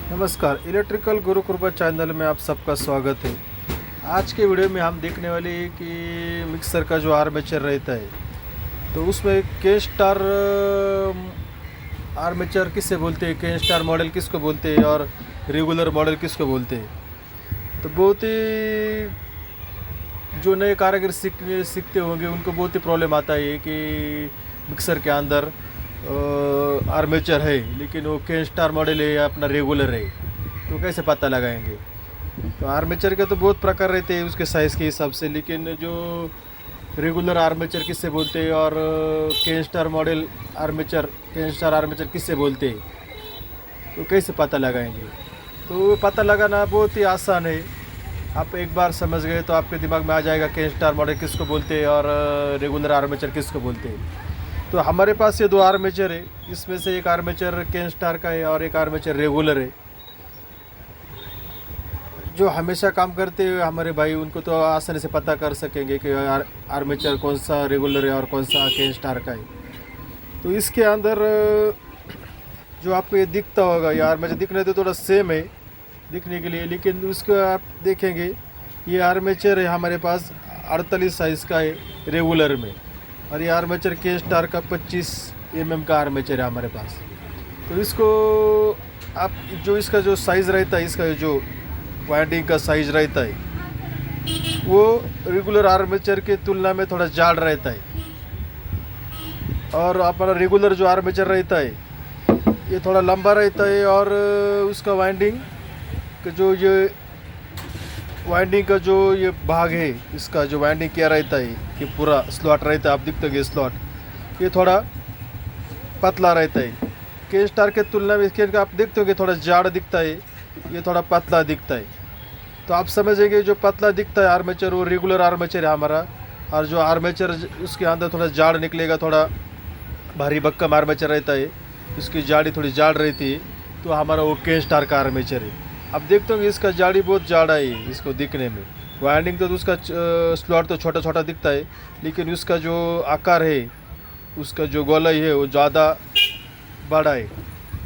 नमस्कार, इलेक्ट्रिकल गुरु कृपा चैनल में आप सबका स्वागत है। आज के वीडियो में हम देखने वाले हैं कि मिक्सर का जो आर्मेचर रहता है, तो उसमें के स्टार आर्मेचर किससे बोलते हैं, के स्टार मॉडल किसको बोलते हैं और रेगुलर मॉडल किसको बोलते हैं। तो बहुत ही जो नए कारीगर सीखते होंगे उनको बहुत ही प्रॉब्लम आता है कि मिक्सर के अंदर आर्मेचर है लेकिन वो के स्टार मॉडल है या अपना रेगुलर है, तो कैसे पता लगाएंगे। तो आर्मेचर के तो बहुत प्रकार रहते हैं उसके साइज़ के हिसाब से, लेकिन जो रेगुलर आर्मेचर किससे बोलते हैं और के स्टार मॉडल आर्मेचर, के स्टार आर्मेचर किससे बोलते हैं, तो कैसे पता लगाएंगे। तो पता लगाना बहुत ही आसान है। आप एक बार समझ गए तो आपके दिमाग में आ जाएगा के स्टार मॉडल किसको बोलते हैं और रेगुलर आर्मेचर किसको बोलते हैं। तो हमारे पास ये दो आर्मेचर है, इसमें से एक आर्मेचर के स्टार का है और एक आर्मेचर रेगुलर है। जो हमेशा काम करते हैं हमारे भाई उनको तो आसानी से पता कर सकेंगे कि आर्मेचर कौन सा रेगुलर है और कौन सा के स्टार का है। तो इसके अंदर जो आपको ये दिखता होगा, ये आर्मेचर दिखने तो थोड़ा सेम है दिखने के लिए, लेकिन उसको आप देखेंगे ये आर्मेचर है हमारे पास 48 साइज़ का है रेगुलर में, और ये आर्मेचर के स्टार का 25 mm का आर्मेचर है हमारे पास। तो इसको आप जो इसका जो साइज़ रहता है, इसका जो वाइंडिंग का साइज़ रहता है वो रेगुलर आर्मेचर के तुलना में थोड़ा जाड़ रहता है, और अपना रेगुलर जो आर्मेचर रहता है ये थोड़ा लंबा रहता है, और उसका वाइंडिंग का जो ये भाग है, इसका जो वाइंडिंग किया रहता है कि पूरा स्लॉट रहता है, आप दिखते होंगे स्लॉट ये थोड़ा पतला रहता है। के स्टार के तुलना में इसके आप देखते होंगे थोड़ा जाड़ दिखता है, ये थोड़ा पतला दिखता है। तो आप समझेंगे जो पतला दिखता है आर्मेचर वो रेगुलर आर्मेचर है हमारा, और जो आर्मेचर उसके अंदर थोड़ा जाड़ निकलेगा, थोड़ा भारी भक्कम आर्मेचर रहता है, उसकी जाड़ी थोड़ी जाड़ रहती है, तो हमारा वो के स्टार का आर्मेचर है। अब देखते होंगे इसका जाड़ी बहुत जाड़ा है इसको दिखने में। वाइंडिंग तो उसका स्लॉट तो छोटा छोटा दिखता है, लेकिन उसका जो आकार है, उसका जो गोलाई है वो ज़्यादा बड़ा है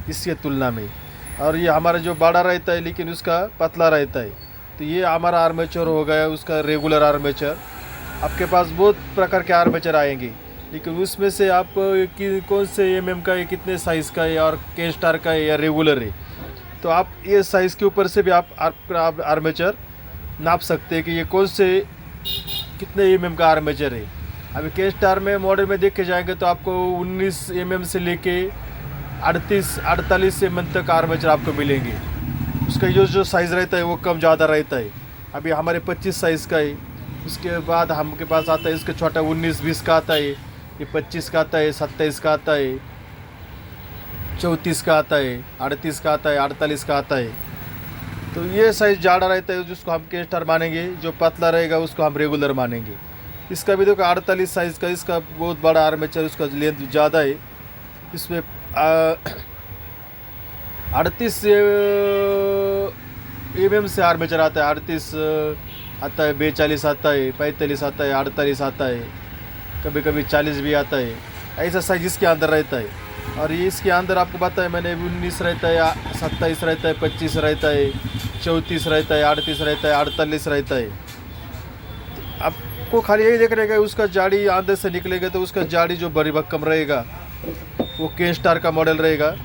इसके तुलना में, और ये हमारा जो बड़ा रहता है लेकिन उसका पतला रहता है। तो ये हमारा आर्मेचर हो गया उसका रेगुलर आर्मेचर। आपके पास बहुत प्रकार के आर्मेचर आएंगे, लेकिन उसमें से आप कौन से का है, कितने साइज़ का है और के स्टार का है या रेगुलर है, तो आप ये साइज़ के ऊपर से भी आप आर्मेचर नाप सकते हैं कि ये कौन से कितने का आर्मेचर है। अभी के स्टार में मॉडल में देखे जाएंगे तो आपको 19 से लेके 48 तक आर्मेचर आपको मिलेंगे। उसका जो साइज़ रहता है वो कम ज़्यादा रहता है। अभी हमारे 25 साइज़ का है, उसके बाद हमके पास आता है इसका छोटा 19-20 का आता है, ये 25 का आता है, 27 का आता है, 34 का आता है, 38 का आता है, 48 का आता है। तो ये साइज़ ज़्यादा रहता है जिसको हम के स्टार मानेंगे, जो पतला रहेगा उसको हम रेगुलर मानेंगे। इसका भी देखो 48 साइज़ का, इसका बहुत बड़ा आर्मेचर, उसका लेंथ ज़्यादा है। इसमें 38 से आर्मेचर आता है, 38 आता है, 42 आता है, 45 आता है, 48 आता है, कभी कभी 40 भी आता है। ऐसा साइज इसके अंदर रहता है। और ये इसके अंदर आपको पता है मैंने 19 रहता है, 27 रहता है, 25 रहता है, 34 रहता है, 38 रहता है, 48 रहता है। आपको खाली यही देखने का उसका जाड़ी अंदर से निकलेगा, तो उसका जाड़ी जो बड़ी भक्कम रहेगा वो के स्टार का मॉडल रहेगा,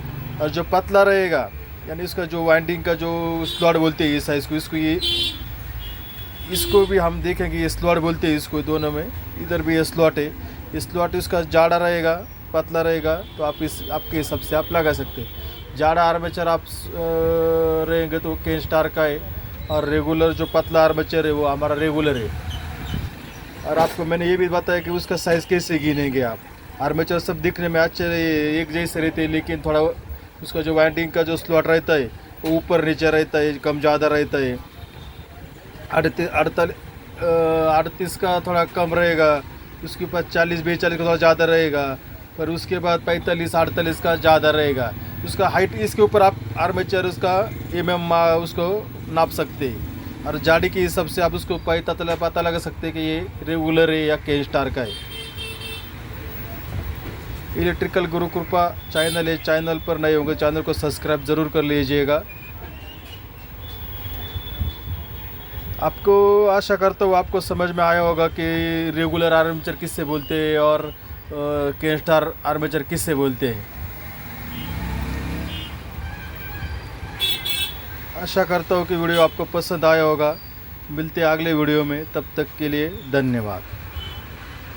और जो पतला रहेगा यानी इसका जो वाइंडिंग का जो स्लॉट बोलते हैं ये साइज़ को, इसको भी हम देखेंगे, ये स्लॉट बोलते हैं इसको, दोनों में इधर भी ये स्लॉट है, ये स्लॉट इसका जाड़ा रहेगा, पतला रहेगा, तो आप आपके हिसाब से आप लगा सकते हैं। जाड़ा आर्मेचर आप रहेंगे तो के स्टार का है, और रेगुलर जो पतला आर्मेचर है वो हमारा रेगुलर है। और आपको मैंने ये भी बताया कि उसका साइज़ कैसे गिनेंगे आप। आर्मेचर सब दिखने में अच्छे एक जैसे रहते हैं, लेकिन थोड़ा उसका जो वाइंडिंग का जो स्लॉट रहता है वो ऊपर नीचे रहता है, कम ज़्यादा रहता है। 38 का थोड़ा कम रहेगा, उसके बाद 40-42 का थोड़ा ज़्यादा रहेगा, पर उसके बाद 45-48 का ज़्यादा रहेगा। उसका हाइट इसके ऊपर आप आर्मेचर उसका उसको नाप सकते हैं, और जाड़ी के हिसाब से आप उसको पता लगा सकते हैं कि ये रेगुलर है या के स्टार का है। इलेक्ट्रिकल गुरु कृपा चैनल है, चैनल पर नए होंगे चैनल को सब्सक्राइब ज़रूर कर लीजिएगा। आपको आशा करता हूँ आपको समझ में आया होगा कि रेगुलर आर्मेचर किससे बोलते हैं और के स्टार आर्मेचर किससे बोलते हैं। आशा करता हूँ कि वीडियो आपको पसंद आया होगा। मिलते हैं अगले वीडियो में, तब तक के लिए धन्यवाद।